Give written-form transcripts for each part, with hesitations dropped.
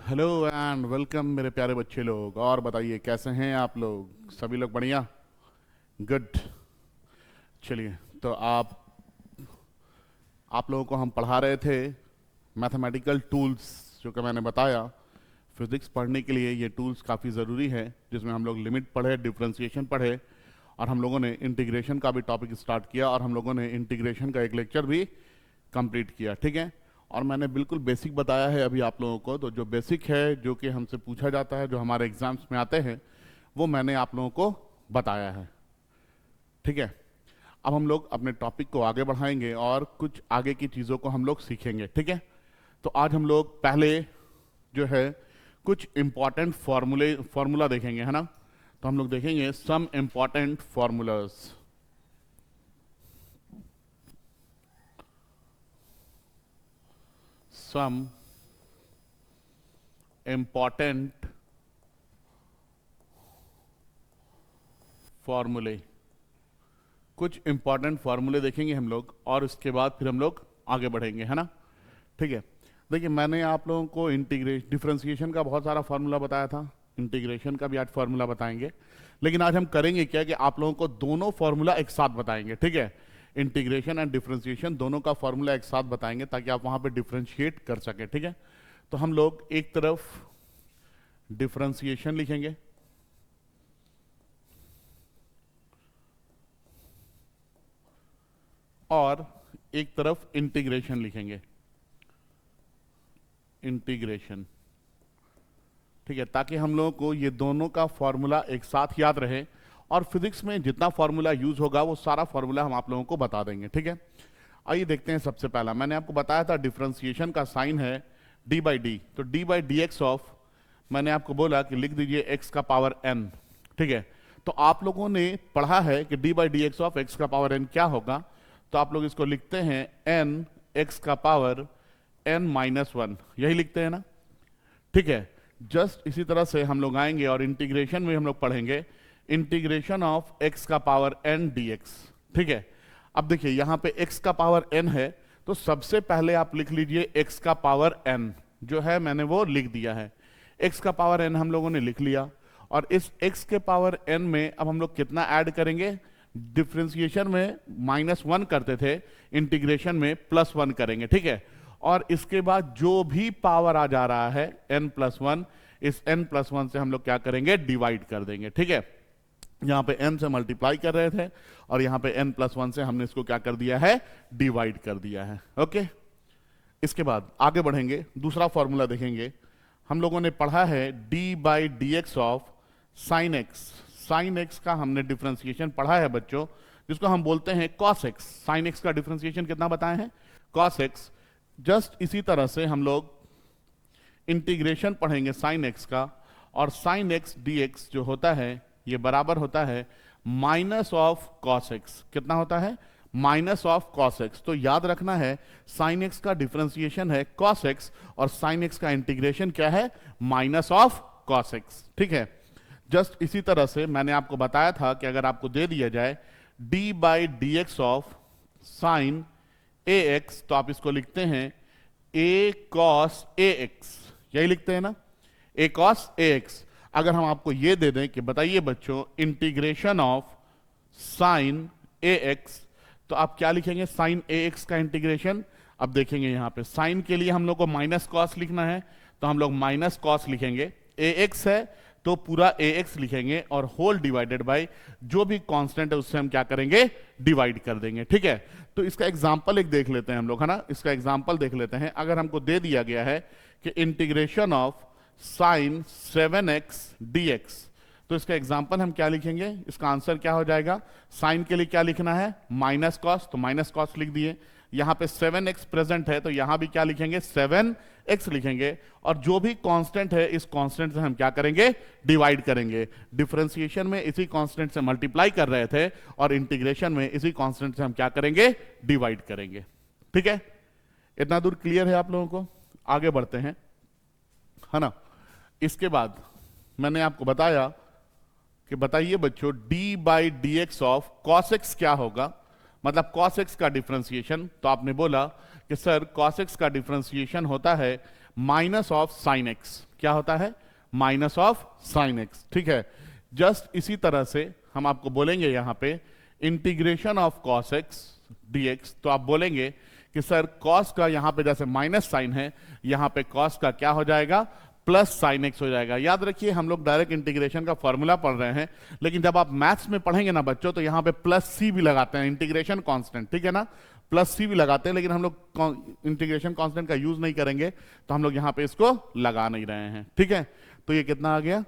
Hello and welcome मेरे प्यारे बच्चे लोग। और बताइए कैसे हैं आप लोग? सभी लोग बढ़िया? गुड। चलिए, तो आप लोगों को हम पढ़ा रहे थे मैथमेटिकल टूल्स, जो कि मैंने बताया फिजिक्स पढ़ने के लिए ये टूल्स काफ़ी ज़रूरी है, जिसमें हम लोग लिमिट पढ़े, डिफरेंशिएशन पढ़े, और हम लोगों ने इंटीग्रेशन का भी टॉपिक स्टार्ट किया, और हम लोगों ने इंटीग्रेशन का एक लेक्चर भी कंप्लीट किया। ठीक है, और मैंने बिल्कुल बेसिक बताया है अभी आप लोगों को। तो जो बेसिक है, जो कि हमसे पूछा जाता है, जो हमारे एग्जाम्स में आते हैं, वो मैंने आप लोगों को बताया है। ठीक है, अब हम लोग अपने टॉपिक को आगे बढ़ाएंगे और कुछ आगे की चीज़ों को हम लोग सीखेंगे। ठीक है, तो आज हम लोग पहले जो है कुछ इंपॉर्टेंट फॉर्मूला देखेंगे, है ना। तो हम लोग देखेंगे some important formulas. Some important फॉर्मूले, कुछ इंपॉर्टेंट फॉर्मूले देखेंगे हम लोग, और उसके बाद फिर हम लोग आगे बढ़ेंगे, है ना। ठीक है, देखिए मैंने आप लोगों को डिफरेंशिएशन का बहुत सारा फार्मूला बताया था, इंटीग्रेशन का भी आज फार्मूला बताएंगे, लेकिन आज हम करेंगे क्या कि आप लोगों को दोनों फार्मूला एक साथ बताएंगे। ठीक है, इंटीग्रेशन एंड डिफरेंशिएशन दोनों का फार्मूला एक साथ बताएंगे, ताकि आप वहां पे डिफरेंशिएट कर सकें। ठीक है, तो हम लोग एक तरफ डिफरेंशिएशन लिखेंगे और एक तरफ इंटीग्रेशन लिखेंगे, इंटीग्रेशन। ठीक है, ताकि हम लोगों को ये दोनों का फॉर्मूला एक साथ याद रहे, और फिजिक्स में जितना फॉर्मूला यूज होगा वो सारा फॉर्मूला हम आप लोगों को बता देंगे। ठीक है, आइए देखते हैं। सबसे पहला मैंने आपको बताया था डिफरेंशिएशन का साइन है डी बाई डी, तो D by d x of, मैंने आपको बोला कि लिख दीजिए एक्स का पावर एन। ठीक है, तो आप लोगों ने पढ़ा है कि d by d x of x का पावर एन क्या होगा, तो आप लोग इसको लिखते हैं एन एक्स का पावर एन माइनस वन, यही लिखते हैं ना। ठीक है, जस्ट इसी तरह से हम लोग आएंगे और इंटीग्रेशन में हम लोग पढ़ेंगे इंटीग्रेशन ऑफ एक्स का पावर एन डी एक्स। ठीक है, अब देखिए यहां पे एक्स का पावर एन है, तो सबसे पहले आप लिख लीजिए एक्स का पावर एन, जो है मैंने वो लिख दिया है। एक्स का पावर एन हम लोगों ने लिख लिया, और इस एक्स के पावर एन में अब हम लोग कितना ऐड करेंगे? डिफरेंशिएशन में -1 करते थे, इंटीग्रेशन में +1 करेंगे। ठीक है, और इसके बाद जो भी पावर आ जा रहा है n+1, इस n+1 से हम लोग क्या करेंगे? डिवाइड कर देंगे। ठीक है, यहां पे n से मल्टीप्लाई कर रहे थे, और यहां पे n+1 से हमने इसको क्या कर दिया है? डिवाइड कर दिया है। ओके, इसके बाद आगे बढ़ेंगे, दूसरा फॉर्मूला देखेंगे। हम लोगों ने पढ़ा है d by d x of sine x. Sine x का हमने डिफरेंशिएशन पढ़ा है बच्चों, जिसको हम बोलते हैं कॉस एक्स। साइन एक्स का डिफरेंशिएशन कितना बताए हैं? Cos x. जस्ट इसी तरह से हम लोग इंटीग्रेशन पढ़ेंगे साइन एक्स का, और साइन एक्स डी एक्स जो होता है ये बराबर होता है माइनस ऑफ कॉस एक्स। कितना होता है? Minus of cos x. तो याद रखना है साइन एक्स का डिफरेंशिएशन है कॉस एक्स, और साइन एक्स का इंटीग्रेशन क्या है? Minus of cos x. ठीक है, जस्ट इसी तरह से मैंने आपको बताया था कि अगर आपको दे दिया जाए D by d x of sine a x, तो आप इसको लिखते हैं ए कॉस ए एक्स, यही लिखते हैं ना, ए कॉस ए एक्स। अगर हम आपको ये दे दें कि बताइए बच्चों integration of sine a x, तो आप क्या लिखेंगे? साइन ए एक्स का इंटीग्रेशन। अब देखेंगे यहां पे साइन के लिए हम लोग को माइनस कॉस लिखना है, तो हम लोग माइनस कॉस लिखेंगे। ए एक्स है तो पूरा ए एक्स लिखेंगे, और होल डिवाइडेड बाय जो भी कांस्टेंट है उससे हम क्या करेंगे? डिवाइड कर देंगे। ठीक है, तो इसका एग्जांपल एक देख लेते हैं हम लोग, है ना। इसका एग्जांपल देख लेते हैं। अगर हमको दे दिया गया है कि integration of sine 7x dx, तो इसका एग्जांपल हम क्या लिखेंगे? इसका आंसर क्या हो जाएगा? साइन के लिए क्या लिखना है? माइनस कॉस, तो माइनस कॉस लिख दिए। यहां पे 7x प्रेजेंट है, तो यहां भी क्या लिखेंगे? 7x लिखेंगे, और जो भी कांस्टेंट है इस कांस्टेंट से हम क्या करेंगे? डिवाइड करेंगे। डिफरेंशिएशन में इसी कांस्टेंट से मल्टीप्लाई कर रहे थे, और इंटीग्रेशन में इसी कांस्टेंट से हम क्या करेंगे? डिवाइड करेंगे। ठीक है, इतना दूर क्लियर है आप लोगों को? आगे बढ़ते हैं, है ना। इसके बाद मैंने आपको बताया कि बताइए बच्चों d by d x of cos x क्या होगा, मतलब कॉस एक्स का डिफरेंशिएशन। तो आपने बोला कि सर कॉस एक्स का डिफरेंशिएशन होता है माइनस ऑफ साइन एक्स। क्या होता है, माइनस ऑफ साइन एक्स। ठीक है, जस्ट इसी तरह से हम आपको बोलेंगे यहां पे integration of cos x dx, तो आप बोलेंगे कि सर कॉस का यहां पे जैसे माइनस साइन है, यहां पे कॉस का क्या हो जाएगा, प्लस साइन एक्स हो जाएगा। याद रखिए हम लोग डायरेक्ट इंटीग्रेशन का फॉर्मूला पढ़ रहे हैं, लेकिन जब आप मैथ्स में पढ़ेंगे ना बच्चों, तो यहां पे प्लस सी भी लगाते हैं, इंटीग्रेशन कांस्टेंट, ठीक है ना, प्लस सी भी लगाते हैं, लेकिन हम लोग इंटीग्रेशन कांस्टेंट का यूज नहीं करेंगे, तो हम लोग यहां पे इसको लगा नहीं रहे हैं। ठीक है, तो ये कितना आ गया,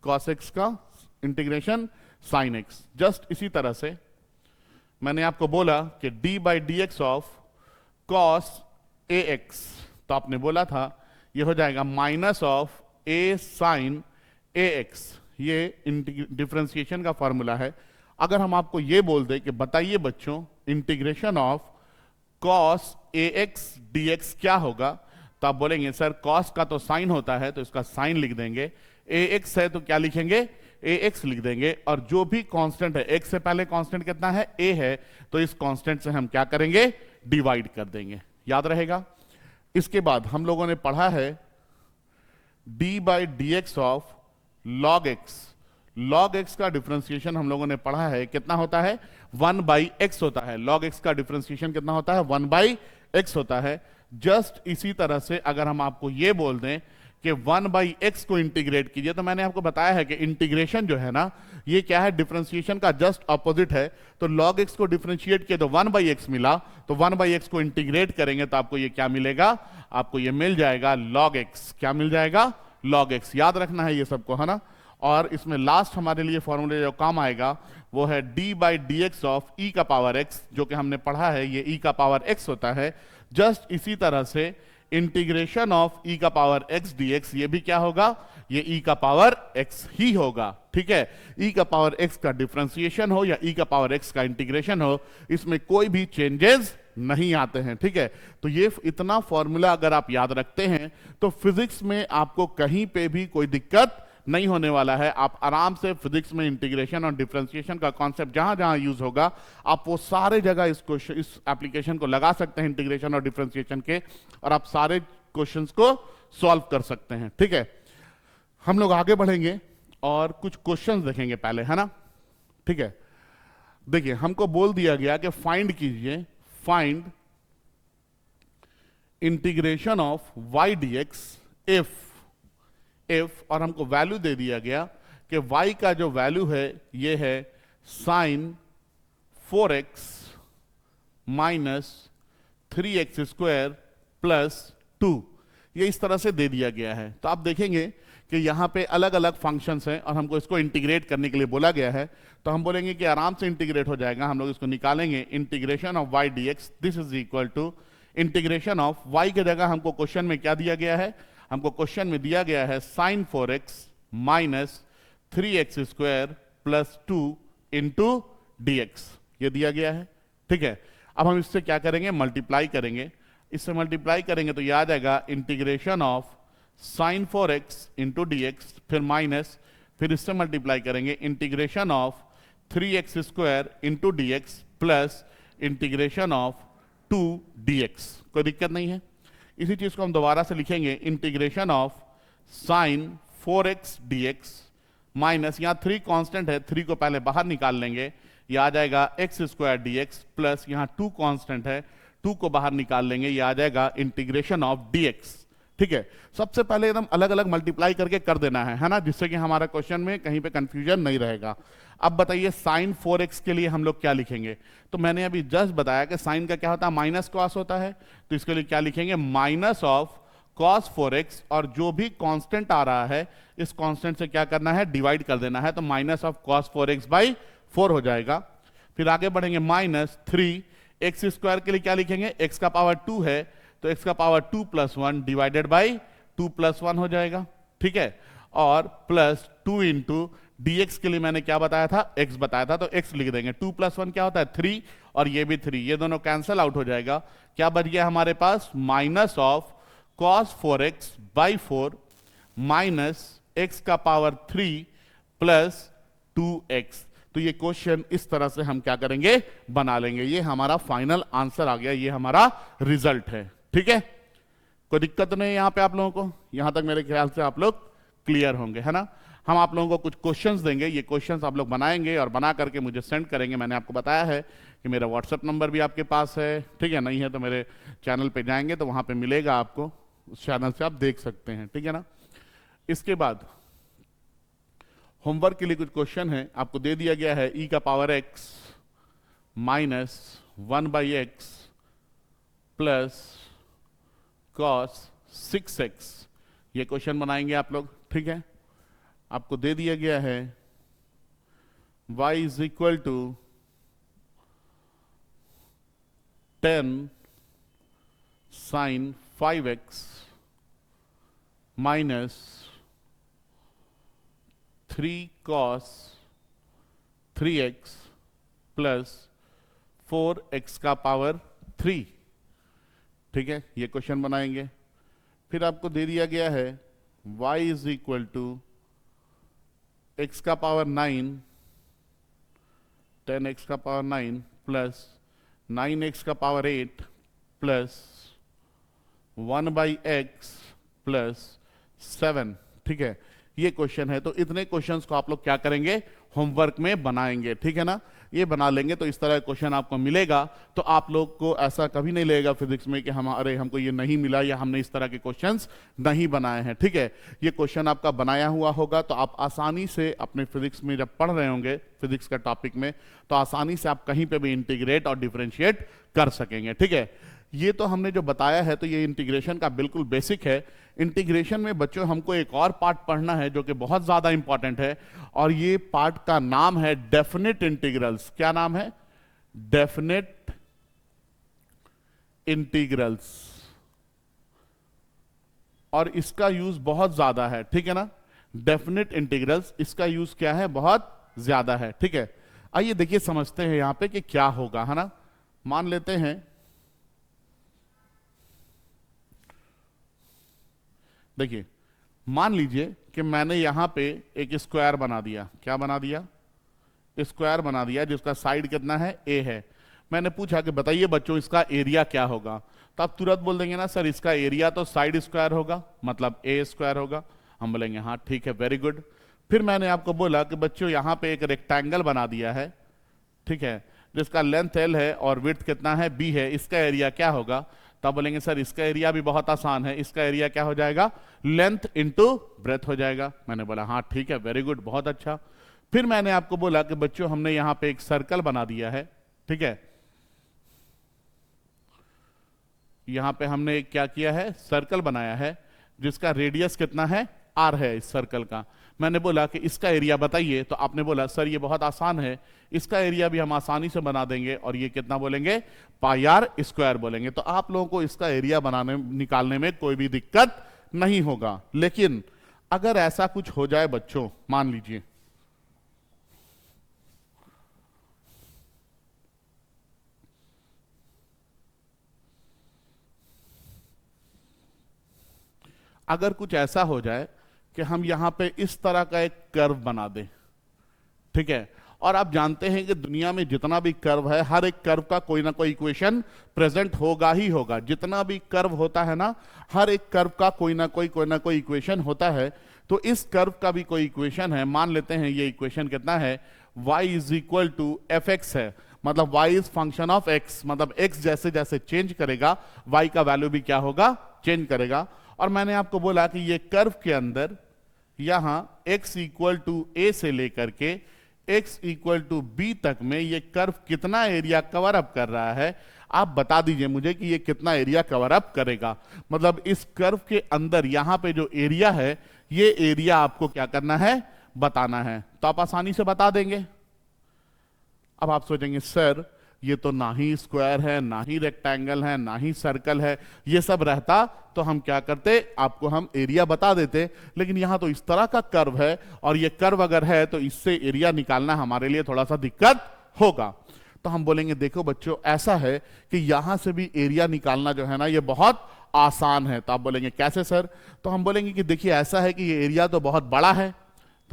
कॉस एक्स का इंटीग्रेशन साइन एक्स। जस्ट इसी तरह से मैंने आपको बोला कि d by d x of cos a x, तो आपने बोला था ये हो जाएगा minus of a sine a x, ये डिफरेंशिएशन का फॉर्मूला है। अगर हम आपको ये बोल दें कि बताइए बच्चों integration of cos a x D x क्या होगा, तो आप बोलेंगे सर कॉस का तो साइन होता है, तो इसका साइन लिख देंगे, ए एक्स है तो क्या लिखेंगे, ए एक्स लिख देंगे, और जो भी कांस्टेंट है, एक्स से पहले कांस्टेंट कितना है, ए है, तो इस कांस्टेंट से हम क्या करेंगे, डिवाइड कर देंगे। याद रहेगा। इसके बाद हम लोगों ने पढ़ा है d by d x of log x. Log x का डिफरेंशिएशन हम लोगों ने पढ़ा है, कितना होता है, 1 बाई एक्स होता है। लॉग एक्स का डिफरेंशिएशन कितना होता है, 1 बाई एक्स होता है। जस्ट इसी तरह से अगर हम आपको ये बोल दें कि 1 बाई एक्स को इंटीग्रेट कीजिए, तो मैंने आपको बताया है कि इंटीग्रेशन जो है ना, ये क्या है, डिफरेंशिएशन का जस्ट ऑपोजिट है। तो log x को डिफरेंशिएट किया तो 1 बाई एक्स मिला, तो 1 बाई एक्स को इंटीग्रेट करेंगे तो आपको ये क्या मिलेगा, आपको ये मिल जाएगा log x। क्या मिल जाएगा, log x। याद रखना है ये सबको, है ना। और इसमें लास्ट हमारे लिए फॉर्मूले जो काम आएगा वो है d by d x of e का पावर एक्स, जो कि हमने पढ़ा है ये ई का पावर एक्स होता है। जस्ट इसी तरह से इंटीग्रेशन ऑफ ई का पावर एक्स डीएक्स, ये भी क्या होगा, ये ई का पावर एक्स ही होगा। ठीक है, ई का पावर एक्स का डिफरेंशिएशन हो या ई का पावर एक्स का इंटीग्रेशन हो, इसमें कोई भी चेंजेस नहीं आते हैं। ठीक है, तो ये इतना फॉर्मूला अगर आप याद रखते हैं तो फिजिक्स में आपको कहीं पे भी कोई दिक्कत नहीं होने वाला है। आप आराम से फिजिक्स में इंटीग्रेशन और डिफरेंशिएशन का कॉन्सेप्ट जहां जहां यूज होगा, आप वो सारे जगह इस एप्लीकेशन को लगा सकते हैं इंटीग्रेशन और डिफरेंशिएशन के, और आप सारे क्वेश्चंस को सॉल्व कर सकते हैं। ठीक है, हम लोग आगे बढ़ेंगे और कुछ क्वेश्चंस देखेंगे पहले, है ना। ठीक है, देखिए हमको बोल दिया गया कि फाइंड कीजिए, find integration of y dx if, और हमको वैल्यू दे दिया गया कि y का जो वैल्यू है ये है sine 4x minus 3x square plus 2, ये इस तरह से दे दिया गया है। तो आप देखेंगे कि यहां पे अलग अलग फंक्शंस हैं और हमको इसको इंटीग्रेट करने के लिए बोला गया है, तो हम बोलेंगे कि आराम से इंटीग्रेट हो जाएगा। हम लोग इसको निकालेंगे, integration of y dx this is equal to integration of y के जगह हमको क्वेश्चन में क्या दिया गया है, हमको क्वेश्चन में दिया गया है sine 4x minus 3x square plus 2 into dx, ये दिया गया है। ठीक है, अब हम इससे क्या करेंगे, मल्टीप्लाई करेंगे। इससे मल्टीप्लाई करेंगे तो ये आ जाएगा integration of sine 4x into dx, फिर माइनस, फिर इससे मल्टीप्लाई करेंगे integration of 3x square into dx plus integration of 2 dx। कोई दिक्कत नहीं है। इसी चीज को हम दोबारा से लिखेंगे, integration of sine 4x dx minus, यहां 3 कांस्टेंट है, 3 को पहले बाहर निकाल लेंगे, ये आ जाएगा x स्क्वायर dx प्लस यहां 2 कांस्टेंट है, 2 को बाहर निकाल लेंगे, ये आ जाएगा इंटीग्रेशन ऑफ dx। ठीक है, सबसे पहले एकदम अलग अलग मल्टीप्लाई करके कर देना है ना, जिससे कि हमारा क्वेश्चन में कहीं पे कंफ्यूजन नहीं रहेगा। अब बताइए साइन 4x के लिए हम लोग क्या लिखेंगे, तो मैंने अभी जस्ट बताया कि साइन का क्या होता है, माइनस कॉस होता है, तो इसके लिए क्या लिखेंगे, माइनस ऑफ कॉस 4x, और जो भी कांस्टेंट आ रहा है इस कांस्टेंट से क्या करना है, डिवाइड कर देना है, तो minus of cos 4x by 4 हो जाएगा। फिर आगे बढ़ेंगे, माइनस 3x स्क्वायर के लिए क्या लिखेंगे, x का पावर 2 है तो x का power 2 plus 1 divided by 2 plus 1 हो जाएगा। ठीक है, और प्लस 2 इंटू dx के लिए मैंने क्या बताया था, x बताया था, तो x लिख देंगे। 2 प्लस 1 क्या होता है, 3, और ये भी 3, ये दोनों कैंसल आउट हो जाएगा। क्या बच गया हमारे पास, minus of cos 4x by 4 minus x का पावर 3 प्लस 2x। तो ये क्वेश्चन इस तरह से हम क्या करेंगे, बना लेंगे। ये हमारा फाइनल आंसर आ गया, ये हमारा रिजल्ट है। ठीक है, कोई दिक्कत नहीं है यहाँ पे आप लोगों को? यहाँ तक मेरे ख्याल से आप लोग क्लियर होंगे, है ना? हम आप लोगों को कुछ क्वेश्चंस देंगे, ये क्वेश्चंस आप लोग बनाएंगे और बना करके मुझे सेंड करेंगे। मैंने आपको बताया है कि मेरा व्हाट्सएप नंबर भी आपके पास है, ठीक है? नहीं है तो मेरे चैनल पे जाएंगे तो वहाँ पे मिलेगा आपको, उस चैनल से आप देख सकते हैं, ठीक है ना? इसके बाद होमवर्क के लिए कुछ क्वेश्चन है, आपको दे दिया गया है e का power x minus 1/x plus cos 6x, ये क्वेश्चन बनाएंगे आप लोग, ठीक है? आपको दे दिया गया है y is equal to 10 sine 5x minus 3 cos 3x plus 4x का पावर 3, ठीक है? ये क्वेश्चन बनाएंगे। फिर आपको दे दिया गया है y is equal to x का पावर 9, 10x का पावर 9 प्लस 9x का पावर 8 प्लस 1/x प्लस 7, ठीक है? ये क्वेश्चन है। तो इतने क्वेश्चंस को आप लोग क्या करेंगे? होमवर्क में बनाएंगे, ठीक है ना? ये बना लेंगे तो इस तरह का क्वेश्चन आपको मिलेगा। तो आप लोग को ऐसा कभी नहीं लगेगा फिजिक्स में कि हमारे हमको ये नहीं मिला या हमने इस तरह के क्वेश्चंस नहीं बनाए हैं, ठीक है? ये क्वेश्चन आपका बनाया हुआ होगा तो आप आसानी से अपने फिजिक्स में जब पढ़ रहे होंगे फिजिक्स का टॉपिक में, तो आसानी से आप कहीं पे भी इंटीग्रेट और डिफरेंशिएट कर सकेंगे, ठीक है? ये तो हमने जो बताया है तो ये इंटीग्रेशन का बिल्कुल बेसिक है। इंटीग्रेशन में बच्चों हमको एक और पार्ट पढ़ना है जो कि बहुत ज्यादा इंपॉर्टेंट है, और ये पार्ट का नाम है डेफिनेट इंटीग्रल्स। क्या नाम है? Definite integrals. और इसका यूज बहुत ज्यादा है, ठीक है ना? डेफिनेट इंटीग्रल्स, इसका यूज क्या है? बहुत ज्यादा है, ठीक है? आइए देखिए समझते हैं यहां पे कि क्या होगा, है ना? मान लेते हैं, देखिए मान लीजिए कि मैंने यहां पे एक स्क्वायर बना दिया। क्या बना दिया? स्क्वायर बना दिया जिसका साइड कितना है? a है। मैंने पूछा कि बताइए बच्चों इसका एरिया क्या होगा, तो आप तुरंत बोल देंगे ना सर इसका एरिया तो साइड स्क्वायर होगा, मतलब a स्क्वायर होगा। हम बोलेंगे हाँ ठीक है, वेरी गुड। फिर मैंने आपको बोला कि बच्चों यहां पे एक रेक्टेंगल बना दिया है, ठीक है, जिसका लेंथ l है और विड्थ कितना है? b है। इसका एरिया क्या होगा? तब बोलेंगे सर इसका एरिया भी बहुत आसान है, इसका एरिया क्या हो जाएगा? लेंथ इंटू ब्रेथ हो जाएगा। मैंने बोला हाँ ठीक है, वेरी गुड, बहुत अच्छा। फिर मैंने आपको बोला कि बच्चों हमने यहां पे एक सर्कल बना दिया है, ठीक है? यहां पे हमने एक क्या किया है? सर्कल बनाया है जिसका रेडियस कितना है? r है इस सर्कल का। मैंने बोला कि इसका एरिया बताइए, तो आपने बोला सर ये बहुत आसान है, इसका एरिया भी हम आसानी से बना देंगे, और ये कितना बोलेंगे? पाई आर स्क्वायर बोलेंगे। तो आप लोगों को इसका एरिया बनाने निकालने में कोई भी दिक्कत नहीं होगा। लेकिन अगर ऐसा कुछ हो जाए बच्चों, मान लीजिए अगर कुछ ऐसा हो जाए कि हम यहां पे इस तरह का एक कर्व बना दें, ठीक है? और आप जानते हैं कि दुनिया में जितना भी कर्व है, हर एक कर्व का कोई ना कोई इक्वेशन प्रेजेंट होगा ही होगा। जितना भी कर्व होता है ना, हर एक कर्व का कोई ना कोई इक्वेशन होता है। तो इस कर्व का भी कोई इक्वेशन है। मान लेते हैं ये इक्वेशन कितना है? y is equal to f x है, मतलब y is function of x, मतलब x जैसे जैसे चेंज करेगा y का वैल्यू भी क्या होगा? चेंज करेगा। और मैंने आपको बोला कि ये कर्व के अंदर यहां x इक्वल टू a से लेकर के x इक्वल टू b तक में ये कर्व कितना एरिया कवर अप कर रहा है? आप बता दीजिए मुझे कि ये कितना एरिया कवर अप करेगा। मतलब इस कर्व के अंदर यहां पे जो एरिया है, ये एरिया आपको क्या करना है? बताना है। तो आप आसानी से बता देंगे। अब आप सोचेंगे सर ये तो ना ही स्क्वायर है, ना ही रेक्टेंगल है, ना ही सर्कल है, ये सब रहता तो हम क्या करते? आपको हम एरिया बता देते। लेकिन यहां तो इस तरह का कर्व है, और ये कर्व अगर है तो इससे एरिया निकालना हमारे लिए थोड़ा सा दिक्कत होगा। तो हम बोलेंगे देखो बच्चों ऐसा है कि यहां से भी एरिया निकालना जो है ना, ये बहुत आसान है। तो आप बोलेंगे कैसे सर? तो हम बोलेंगे कि देखिए ऐसा है कि ये एरिया तो बहुत बड़ा है,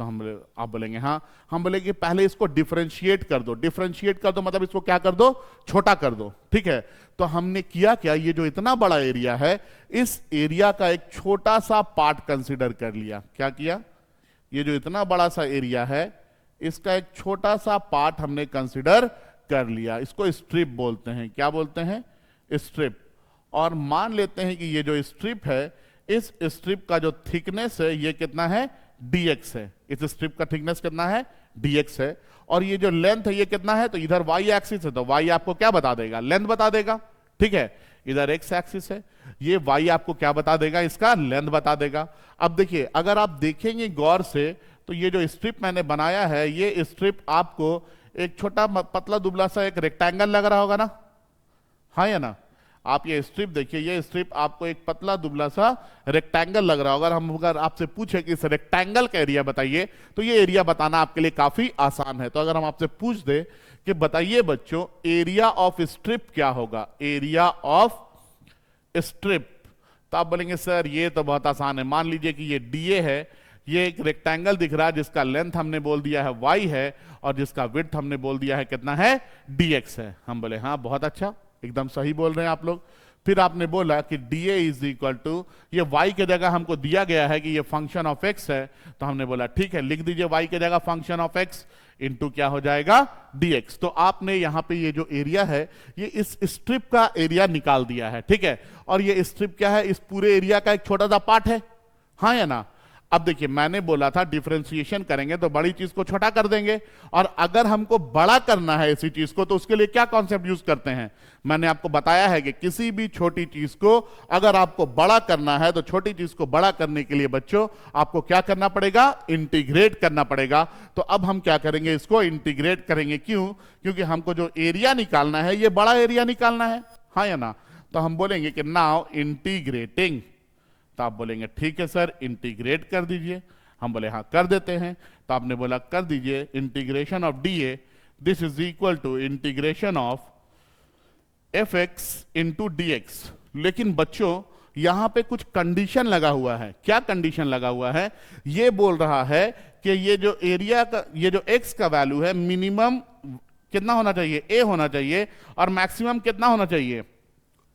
तो आप बोलेंगे हाँ, हम बोलेंगे पहले इसको डिफरेंशिएट कर दो। डिफरेंशिएट कर दो मतलब इसको क्या कर दो, छोटा कर दो, ठीक है। तो हमने किया क्या, ये जो इतना बड़ा एरिया है, इस एरिया का एक छोटा सा पार्ट कंसीडर कर लिया। क्या किया, ये जो इतना बड़ा सा एरिया है, इसका एक छोटा सा पार्ट हमने कंसीडर कर लिया। इसको स्ट्रिप बोलते हैं। क्या बोलते हैं, स्ट्रिप। और मान लेते हैं कि ये जो स्ट्रिप है, इस स्ट्रिप का जो थिकनेस है ये कितना है, dx है। इस स्ट्रिप का थिकनेस कितना है, dx है। और ये जो लेंथ है ये कितना है, तो इधर y एक्सिस है, तो y आपको क्या बता देगा, लेंथ बता देगा, ठीक है। इधर x एक्सिस है, ये y आपको क्या बता देगा, इसका लेंथ बता देगा। अब देखिए, अगर आप देखेंगे गौर से, तो ये जो स्ट्रिप मैंने बनाया है, ये स्ट्रिप आपको एक छोटा पतला दुबला सा एक रेक्टेंगल लग रहा होगा ना, हाँ या ना। आप ये स्ट्रिप देखिए, ये स्ट्रिप आपको एक पतला दुबला सा रेक्टेंगल लग रहा होगा। अगर आपसे पूछे कि इस रेक्टेंगल का एरिया बताइए, तो ये एरिया बताना आपके लिए काफी आसान है। तो अगर हम आपसे पूछ दे कि बताइए बच्चों, एरिया ऑफ स्ट्रिप क्या होगा, एरिया ऑफ स्ट्रिप, तो आप बोलेंगे सर ये तो बहुत आसान है। मान लीजिए कि ये डीए है, ये एक रेक्टेंगल दिख रहा है जिसका लेंथ हमने बोल दिया है y है, और जिसका विड्थ हमने बोल दिया है कितना है, dx है। हम बोले हाँ बहुत अच्छा, एकदम सही बोल रहे हैं आप लोग। फिर आपने बोला कि dA इज इक्वल टू, ये y के जगह हमको दिया गया है कि ये फंक्शन ऑफ x है, तो हमने बोला ठीक है, लिख दीजिए y के जगह फंक्शन ऑफ x इंटू क्या हो जाएगा, dx। तो आपने यहां पे ये जो एरिया है, ये इस स्ट्रिप का एरिया निकाल दिया है, ठीक है। और ये स्ट्रिप क्या है, इस पूरे एरिया का एक छोटा सा पार्ट है, हाँ या ना। अब देखिए, मैंने बोला था डिफरेंशिएशन करेंगे तो बड़ी चीज को छोटा कर देंगे, और अगर हमको बड़ा करना है इसी चीज को, तो उसके लिए क्या कॉन्सेप्ट यूज करते हैं। मैंने आपको बताया है कि किसी भी छोटी चीज को अगर आपको बड़ा करना है, तो छोटी चीज को बड़ा करने के लिए बच्चों आपको क्या करना पड़ेगा, इंटीग्रेट करना पड़ेगा। तो अब हम क्या करेंगे, इसको इंटीग्रेट करेंगे। क्यों, क्योंकि हमको जो एरिया निकालना है, ये बड़ा एरिया निकालना है, हाँ या ना। तो हम बोलेंगे कि नाउ इंटीग्रेटिंग, तो आप बोलेंगे ठीक है सर, इंटीग्रेट कर दीजिए। हम बोले हाँ कर देते हैं। तो आपने बोला कर दीजिए, इंटीग्रेशन ऑफ डीए this is equal to integration of f x into d x. लेकिन बच्चों यहां पे कुछ कंडीशन लगा हुआ है। क्या कंडीशन लगा हुआ है, ये बोल रहा है कि ये जो एरिया का, ये जो एक्स का वैल्यू है, मिनिमम कितना होना चाहिए, ए होना चाहिए, और मैक्सिमम कितना होना चाहिए,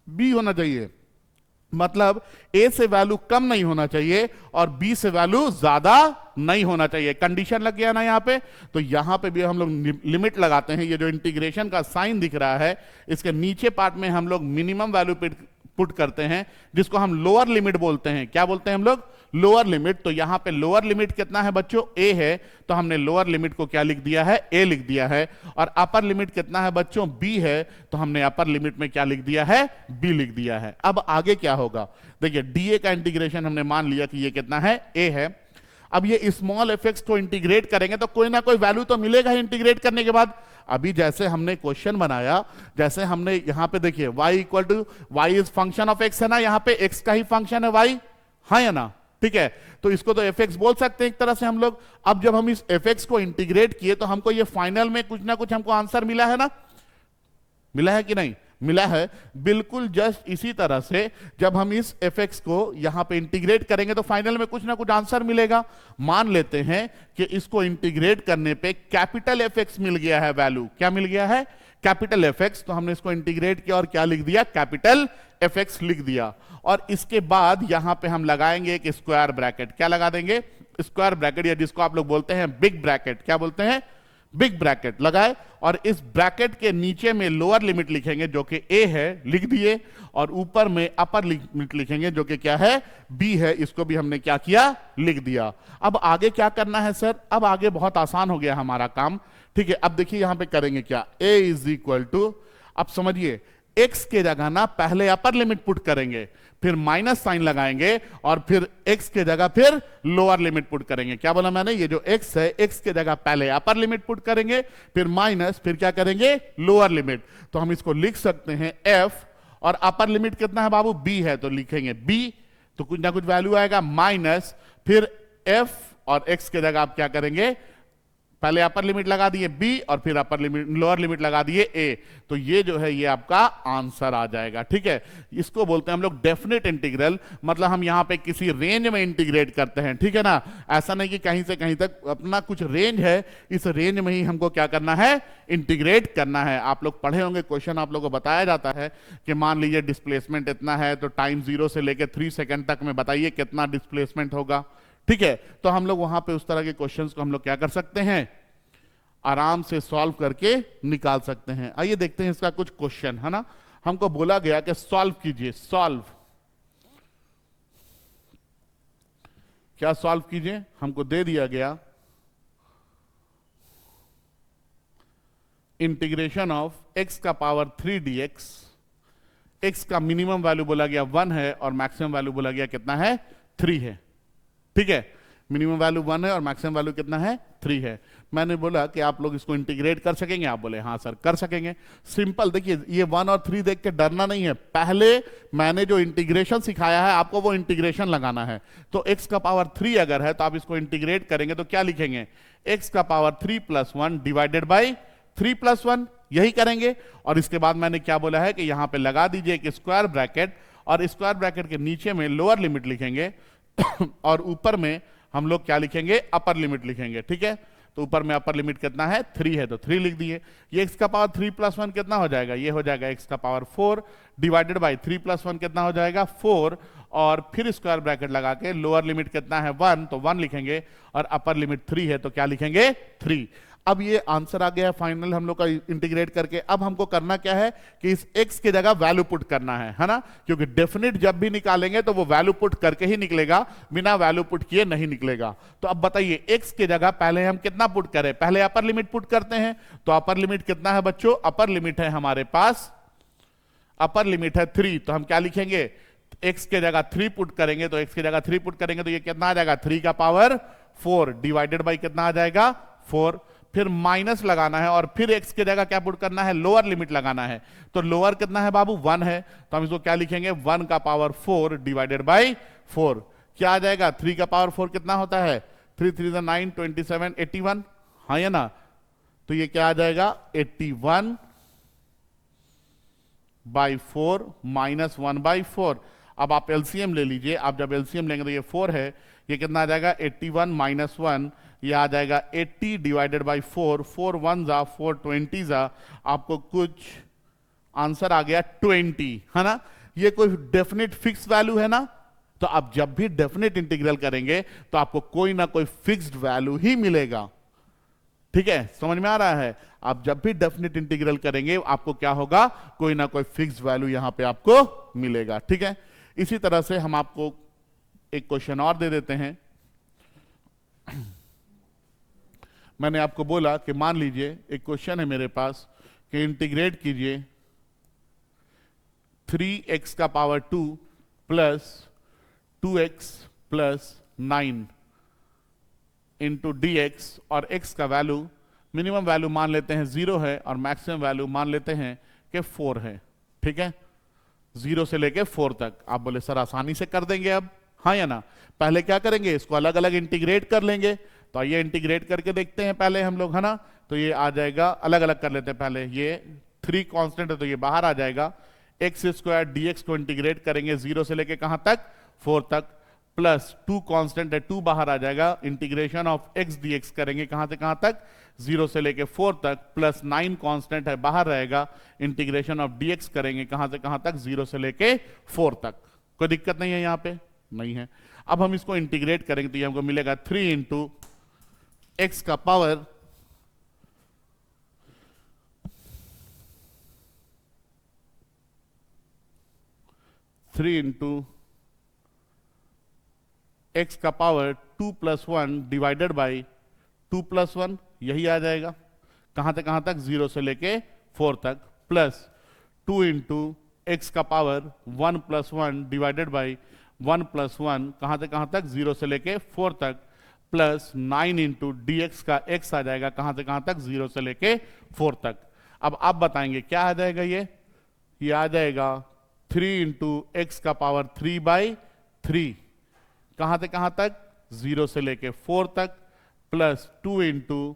बी होना चाहिए। मतलब ए से वैल्यू कम नहीं होना चाहिए और बी से वैल्यू ज्यादा नहीं होना चाहिए। कंडीशन लग गया ना यहां पे। तो यहां पे भी हम लोग लिमिट लगाते हैं। ये जो इंटीग्रेशन का साइन दिख रहा है, इसके नीचे पार्ट में हम लोग मिनिमम वैल्यू पुट करते हैं, जिसको हम लोअर लिमिट बोलते हैं। क्या बोलते हैं हम लोग, लोअर लिमिट। तो यहां पे लोअर लिमिट कितना है बच्चों, ए है, तो हमने लोअर लिमिट को क्या लिख दिया है, ए लिख दिया है। और अपर लिमिट कितना है बच्चों, बी है, तो हमने अपर लिमिट में क्या लिख दिया है, बी लिख दिया है। अब आगे क्या होगा, देखिए डीए का इंटीग्रेशन हमने मान लिया कि ये कितना है, ए है। अब ये स्मॉल एफएक्स को इंटीग्रेट करेंगे तो कोई ना कोई वैल्यू तो मिलेगा ही इंटीग्रेट करने के बाद। अभी जैसे हमने क्वेश्चन बनाया, जैसे हमने यहां पे देखिए y equal to y is function of x है ना, यहां पे x का ही फंक्शन है y, हाँ या ना, ठीक है। तो इसको तो fx बोल सकते हैं एक तरह से हम लोग। अब जब हम इस fx को इंटीग्रेट किए तो हमको ये फाइनल में कुछ ना कुछ हमको आंसर मिला है ना, मिला है कि नहीं, मिला है। बिल्कुल जस्ट इसी तरह से जब हम इस fx को यहां पे इंटीग्रेट करेंगे तो फाइनल में कुछ ना कुछ आंसर मिलेगा। मान लेते हैं कि इसको इंटीग्रेट करने पे कैपिटल fx मिल गया है वैल्यू। क्या मिल गया है, कैपिटल fx। तो हमने इसको इंटीग्रेट किया और क्या लिख दिया, कैपिटल fx लिख दिया। और इसके बाद यहां पे हम लगाएंगे एक स्क्वायर ब्रैकेट। क्या लगा देंगे, स्क्वायर ब्रैकेट, या जिसको आप लोग बोलते हैं बिग ब्रैकेट। क्या बोलते हैं, बिग ब्रैकेट लगाए। और इस ब्रैकेट के नीचे में लोअर लिमिट लिखेंगे जो कि ए है, लिख दिए। और ऊपर में अपर लिमिट लिखेंगे जो कि क्या है, बी है। इसको भी हमने क्या किया, लिख दिया। अब आगे क्या करना है सर, अब आगे बहुत आसान हो गया हमारा काम, ठीक है। अब देखिए यहां पे करेंगे क्या, ए इज इक्वल टू, अब समझिए x के जगह ना पहले अपर लिमिट पुट करेंगे, फिर माइनस साइन लगाएंगे, और फिर x के जगह फिर लोअर लिमिट पुट करेंगे। क्या बोला मैंने, ये जो x है, x के जगह पहले अपर लिमिट पुट करेंगे, फिर माइनस, फिर क्या करेंगे, लोअर लिमिट। तो हम इसको लिख सकते हैं f, और अपर लिमिट कितना है बाबू, b है, तो लिखेंगे b, तो कुछ ना कुछ वैल्यू आएगा, माइनस, फिर f, और x के जगह आप क्या करेंगे, पहले अपर लिमिट लगा दिए b और फिर अपर लिमिट लोअर लिमिट लगा दिए a, तो ये जो है ये आपका आंसर आ जाएगा। ठीक है, इसको बोलते हैं हम लोग डेफिनेट इंटीग्रल, मतलब हम यहां पे किसी रेंज में इंटीग्रेट करते हैं। ठीक है ना, ऐसा नहीं कि कहीं से कहीं तक, अपना कुछ रेंज है, इस रेंज में ही हमको क्या करना है, इंटीग्रेट करना है। आप लोग पढ़े होंगे क्वेश्चन, आप लोगों को बताया जाता है कि मान लीजिए डिस्प्लेसमेंट इतना है तो टाइम 0 से लेकर 3 सेकंड तक में बताइए कितना डिस्प्लेसमेंट होगा। ठीक है, तो हम लोग वहां पे उस तरह के क्वेश्चंस को हम लोग क्या कर सकते हैं, आराम से सॉल्व करके निकाल सकते हैं। आइए देखते हैं इसका कुछ क्वेश्चन, है ना। हमको बोला गया कि सॉल्व कीजिए, सॉल्व, क्या सॉल्व कीजिए, हमको दे दिया गया इंटीग्रेशन ऑफ x का पावर 3 dx, x का मिनिमम वैल्यू बोला गया 1 है और मैक्सिमम वैल्यू बोला गया कितना है, 3 है। ठीक है, मिनिमम वैल्यू 1 है और मैक्सिमम वैल्यू कितना है, 3 है। मैंने बोला कि आप लोग इसको इंटीग्रेट कर सकेंगे, आप बोले हाँ सर कर सकेंगे। सिंपल, देखिए ये 1 और 3 देख के डरना नहीं है, पहले मैंने जो इंटीग्रेशन सिखाया है आपको वो इंटीग्रेशन लगाना है। तो x का पावर 3 अगर है तो आप इसको इंटीग्रेट करेंगे तो क्या लिखेंगे, x का power 3 plus 1 divided by 3 plus 1, यही करेंगे। और इसके बाद मैंने क्या बोला है कि यहां पे लगा दीजिए एक स्क्वायर ब्रैकेट, और स्क्वायर ब्रैकेट के नीचे में लोअर लिमिट लिखेंगे और ऊपर में हम लोग क्या लिखेंगे, अपर लिमिट लिखेंगे। ठीक है, तो ऊपर में अपर लिमिट कितना है, 3 है तो 3 लिख दिए। ये x का पावर 3 प्लस 1 कितना हो जाएगा, ये हो जाएगा x का पावर 4 डिवाइडेड बाई 3 प्लस 1 कितना हो जाएगा, 4, और फिर स्क्वायर ब्रैकेट लगा के लोअर लिमिट कितना है 1, तो 1 लिखेंगे, और अपर लिमिट 3 है तो क्या लिखेंगे, 3। अब ये आंसर आ गया फाइनल हम लोग का इंटीग्रेट करके। अब हमको करना क्या है कि इस x की जगह वैल्यू पुट करना है ना, क्योंकि डेफिनेट जब भी निकालेंगे तो वो वैल्यू पुट करके ही निकलेगा, बिना वैल्यू पुट किए नहीं निकलेगा। तो अब बताइए x की जगह पहले हम कितना पुट करें, पहले अपर लिमिट पुट करते हैं। तो अपर लिमिट कितना है बच्चों, अपर लिमिट है हमारे पास, अपर लिमिट है 3, तो हम क्या लिखेंगे, x के जगह 3 पुट करेंगे, तो x की जगह 3 पुट करेंगे तो ये कितना आ जाएगा, 3 का पावर 4 डिवाइडेड बाई कितना आ जाएगा, 4। फिर माइनस लगाना है और फिर x की जगह क्या पुट करना है, लोअर लिमिट लगाना है। तो लोअर कितना है बाबू, 1 है, तो हम इसको क्या लिखेंगे, 1 का पावर 4 डिवाइडेड बाई 4। क्या आ जाएगा, 3 का पावर 4 कितना होता है, 3 3 9 27 81, हाँ या ना। तो ये क्या आ जाएगा, 81 बाई 4 माइनस 1 बाई 4। अब आप एलसीएम ले लीजिए, आप जब एलसीएम लेंगे तो ये 4 है, ये कितना आ जाएगा, 81 माइनस 1, ये आ जाएगा 80 डिवाइडेड बाई 4, 4 1 जा 4 20 जा, आपको कुछ आंसर आ गया 20, है ना। ये कोई डेफिनेट फिक्स वैल्यू है ना, तो आप जब भी डेफिनेट इंटीग्रल करेंगे तो आपको कोई ना कोई फिक्स्ड वैल्यू ही मिलेगा। ठीक है, समझ में आ रहा है, आप जब भी डेफिनेट इंटीग्रल करेंगे आपको क्या होगा, कोई ना कोई फिक्स्ड वैल्यू यहां पे आपको मिलेगा। ठीक है, इसी तरह से हम आपको एक क्वेश्चन और दे देते हैं। मैंने आपको बोला कि मान लीजिए एक क्वेश्चन है मेरे पास कि इंटीग्रेट कीजिए 3x का power 2 plus 2x plus 9 into dx, और x का वैल्यू मिनिमम वैल्यू मान लेते हैं 0 है और मैक्सिमम वैल्यू मान लेते हैं कि 4 है। ठीक है, 0 से लेके 4 तक। आप बोले सर आसानी से कर देंगे अब, हाँ या ना। पहले क्या करेंगे, इसको अलग अलग इंटीग्रेट कर लेंगे। तो ये इंटीग्रेट करके देखते हैं पहले हम लोग, है ना। तो ये आ जाएगा, अलग अलग कर लेते हैं पहले। ये 3 कांस्टेंट है तो ये बाहर आ जाएगा, एक्स स्क्वायर dx को इंटीग्रेट करेंगे 0 से लेके कहां तक, 4 तक, प्लस 2 कांस्टेंट है 2 बाहर आ जाएगा, इंटीग्रेशन ऑफ x dx करेंगे कहां से कहां तक, 0 से लेके 4 तक, प्लस 9 कांस्टेंट है बाहर रहेगा, इंटीग्रेशन ऑफ dx करेंगे कहां से कहां तक, 0 से लेके 4 तक। कोई दिक्कत नहीं है यहां पे, नहीं है। अब हम इसको इंटीग्रेट करेंगे तो ये हमको मिलेगा 3 इंटू एक्स का पावर 3 इंटू एक्स का power 2 plus 1 divided by 2 plus 1, यही आ जाएगा कहां से कहां तक, 0 से लेके 4 तक, प्लस 2 इंटू एक्स का power 1 plus 1 divided by 1 plus 1 कहां से कहां तक, 0 से लेके 4 तक, प्लस 9 इंटू डी एक्स का x आ जाएगा कहां से कहां तक, 0 से लेके 4 तक। अब आप बताएंगे क्या आ जाएगा, ये आ जाएगा 3 इंटू एक्स का पावर 3 बाई 3 कहां से कहां तक, 0 से लेके 4 तक, plus 2 into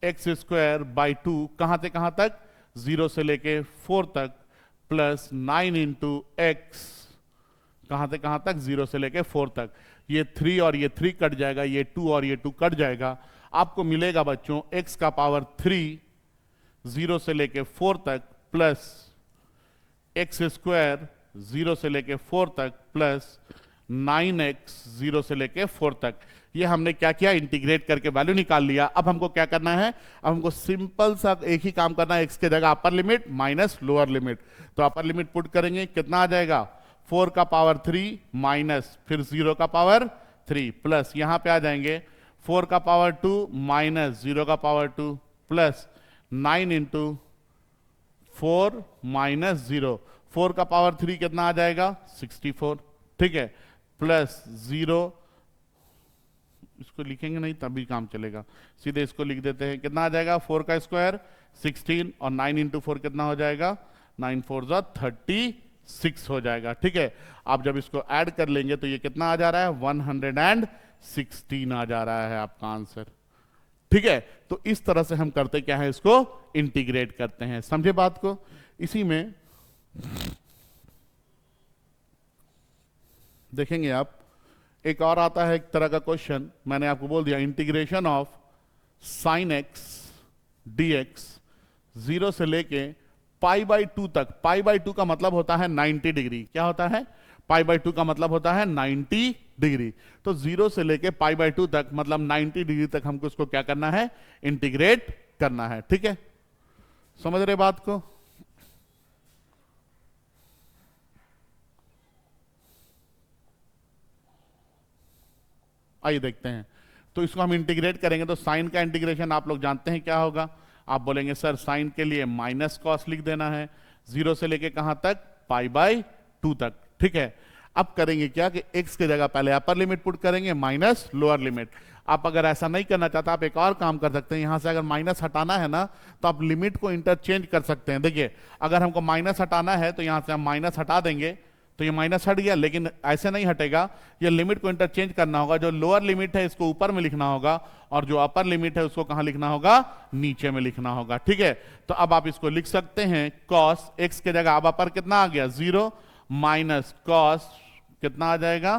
x square by 2 कहां से कहां तक, 0 से लेके 4 तक, प्लस 9 इंटू एक्स कहां से कहां तक, 0 से लेके 4 तक। ये 3 और ये 3 कट जाएगा, ये 2 और ये 2 कट जाएगा। आपको मिलेगा बच्चों x का पावर 3 0 से लेके 4 तक, प्लस एक्स स्क्वायर 0 से लेके 4 तक, प्लस 9x 0 से लेके 4 तक। ये हमने क्या किया, इंटीग्रेट करके वैल्यू निकाल लिया। अब हमको क्या करना है, अब हमको सिंपल सा एक ही काम करना है, x के जगह upper limit minus lower limit. तो अपर लिमिट पुट करेंगे, कितना आ जाएगा, 4 का पावर 3 माइनस फिर 0 का पावर 3, प्लस यहां पे आ जाएंगे 4 का पावर 2 माइनस 0 का पावर 2, प्लस 9 इंटू 4 माइनस 0, 4 का पावर 3 कितना आ जाएगा, 64, ठीक है, प्लस 0, इसको लिखेंगे नहीं तभी काम चलेगा, सीधे इसको लिख देते हैं, कितना आ जाएगा, 4 का स्क्वायर 16 और 9 इंटू 4 कितना हो जाएगा, 9 4 36 हो जाएगा, ठीक है। आप जब इसको ऐड कर लेंगे तो ये कितना आ जा रहा है, 116 आ जा रहा है आपका आंसर, ठीक है। तो इस तरह से हम करते क्या है, इसको इंटीग्रेट करते हैं, समझे बात को। इसी में देखेंगे आप, एक और आता है एक तरह का क्वेश्चन, मैंने आपको बोल दिया, integration of sine x D x 0 से लेके पाई बाई 2 तक। पाई बाई 2 का मतलब होता है 90 डिग्री, क्या होता है, पाई बाई 2 का मतलब होता है 90 डिग्री। तो 0 से लेके पाई बाई 2 तक मतलब 90 डिग्री तक हमको इसको क्या करना है, इंटीग्रेट करना है, ठीक है। समझ रहे बात को। आइए देखते हैं। तो इसको हम इंटीग्रेट करेंगे तो साइन का इंटीग्रेशन आप लोग जानते हैं क्या होगा, आप बोलेंगे सर साइन के लिए माइनस कॉस लिख देना है, 0 से लेके कहां तक, पाई बाई 2 तक, ठीक है। अब करेंगे क्या कि x की जगह पहले अपर लिमिट पुट करेंगे माइनस लोअर लिमिट। आप अगर ऐसा नहीं करना चाहता, आप एक और काम कर सकते हैं, यहां से अगर माइनस हटाना है ना तो आप लिमिट को इंटरचेंज कर सकते हैं। देखिए अगर हमको माइनस हटाना है तो यहां से हम माइनस हटा देंगे तो ये माइनस हट गया, लेकिन ऐसे नहीं हटेगा, ये लिमिट को इंटरचेंज करना होगा। जो लोअर लिमिट है इसको ऊपर में लिखना होगा और जो अपर लिमिट है उसको कहां लिखना होगा, नीचे में लिखना होगा, ठीक है। तो अब आप इसको लिख सकते हैं कॉस एक्स के जगह अब अपर कितना आ गया, 0 माइनस कॉस कितना आ जाएगा,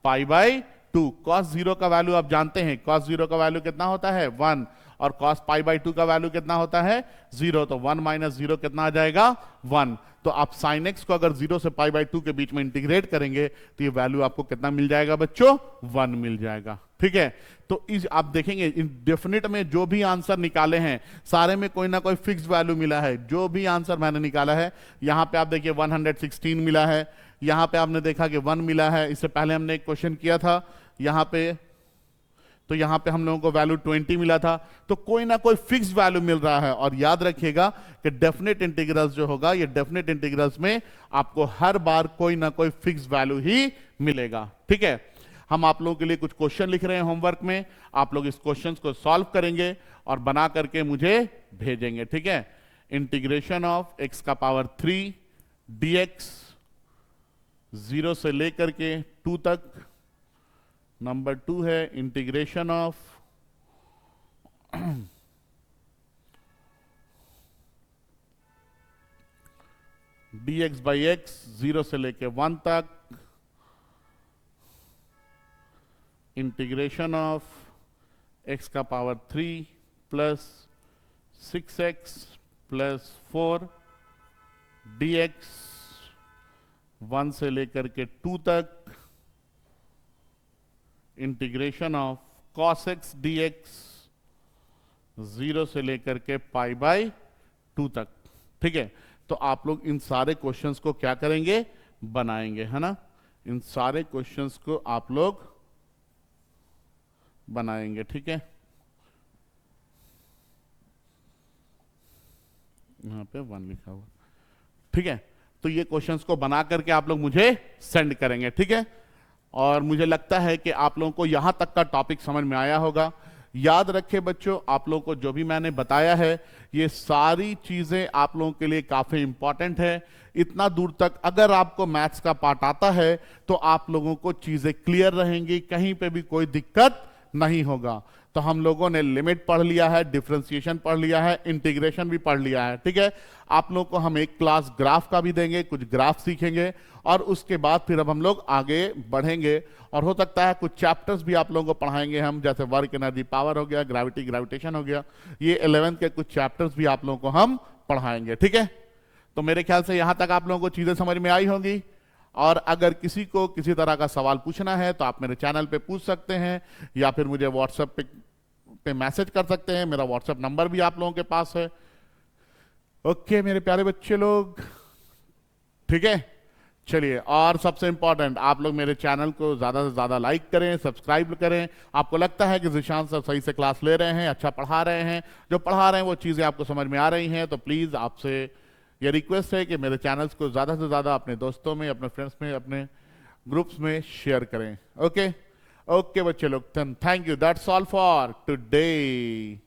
पाई बाई 2। कॉस 0 का वैल्यू आप जानते हैं, कॉस 0 का वैल्यू कितना होता है, 1, और कॉस पाई बाई 2 का वैल्यू कितना होता है, 0। तो 1 माइनस 0 कितना आ जाएगा, 1। तो आप साइन एक्स को अगर 0 से पाई बाई 2 के बीच में इंटीग्रेट करेंगे तो ये वैल्यू आपको कितना मिल जाएगा बच्चों, 1 मिल जाएगा, ठीक है। तो इस आप देखेंगे इंडेफिनिट में जो भी आंसर निकाले हैं सारे में कोई ना कोई फिक्स वैल्यू मिला है। जो भी आंसर मैंने निकाला है, यहां पे आप देखिए 116 मिला है, यहां पे आपने देखा कि 1 मिला है। इससे पहले हमने एक क्वेश्चन किया था यहां पे, तो यहां पे हम लोगों को वैल्यू 20 मिला था। तो कोई ना कोई फिक्स वैल्यू मिल रहा है। और याद रखिएगा कि डेफिनेट इंटीग्रल्स जो होगा, ये डेफिनेट इंटीग्रल्स में आपको हर बार कोई ना कोई फिक्स वैल्यू ही मिलेगा, ठीक है। हम आप लोगों के लिए कुछ क्वेश्चन लिख रहे हैं होमवर्क में, आप लोग इस क्वेश्चंस को सॉल्व करेंगे और बना करके मुझे भेजेंगे, ठीक है। इंटीग्रेशन ऑफ x का पावर 3 dx 0 से लेकर के 2 तक। नंबर 2 है integration of dx by x 0 से लेके 1 तक। इंटीग्रेशन ऑफ x का power 3 plus 6x plus 4 dx 1 से लेकर के 2 तक। Integration of cos x dx 0 से लेकर के पाई बाई 2 तक, ठीक है। तो आप लोग इन सारे क्वेश्चंस को क्या करेंगे, बनाएंगे, है ना। इन सारे क्वेश्चंस को आप लोग बनाएंगे, ठीक है। यहां पे 1 लिखा हुआ, ठीक है। तो ये क्वेश्चंस को बना करके आप लोग मुझे सेंड करेंगे, ठीक है। और मुझे लगता है कि आप लोगों को यहां तक का टॉपिक समझ में आया होगा। याद रखें बच्चों, आप लोगों को जो भी मैंने बताया है ये सारी चीजें आप लोगों के लिए काफी इंपॉर्टेंट है। इतना दूर तक अगर आपको मैथ्स का पार्ट आता है तो आप लोगों को चीजें क्लियर रहेंगी, कहीं पे भी कोई दिक्कत नहीं होगा। तो हम लोगों ने लिमिट पढ़ लिया है, डिफरेंशिएशन पढ़ लिया है, इंटीग्रेशन भी पढ़ लिया है, ठीक है। आप लोगों को हम एक क्लास ग्राफ का भी देंगे, कुछ ग्राफ सीखेंगे और उसके बाद फिर अब हम लोग आगे बढ़ेंगे और हो सकता है कुछ चैप्टर्स भी आप लोगों को पढ़ाएंगे हम, जैसे वर्क एनर्जी पावर हो गया, ग्रेविटी ग्रेविटेशन हो गया, ये 11th के कुछ चैप्टर्स भी आप लोगों को हम पढ़ाएंगे, ठीक है। तो मेरे ख्याल से यहां तक आप लोगों को चीजें समझ में आई होंगी। और अगर किसी को किसी तरह का सवाल पूछना है तो आप मेरे चैनल पे पूछ सकते हैं या फिर मुझे व्हाट्सएप पे मैसेज कर सकते हैं, मेरा व्हाट्सएप नंबर भी आप लोगों के पास है। ओके मेरे प्यारे बच्चे लोग, ठीक है। चलिए, और सबसे इंपॉर्टेंट, आप लोग मेरे चैनल को ज्यादा से ज्यादा लाइक करें, सब्सक्राइब करें। आपको लगता है कि जिशान सर सही से क्लास ले रहे हैं, अच्छा पढ़ा रहे हैं, जो पढ़ा रहे हैं वो चीजें आपको समझ में आ रही हैं, तो प्लीज आपसे ये रिक्वेस्ट है कि मेरे चैनल्स को ज्यादा से ज्यादा अपने दोस्तों में, अपने फ्रेंड्स में, अपने ग्रुप्स में शेयर करें। ओके ओके बच्चे लोग, thank you, that's all for today.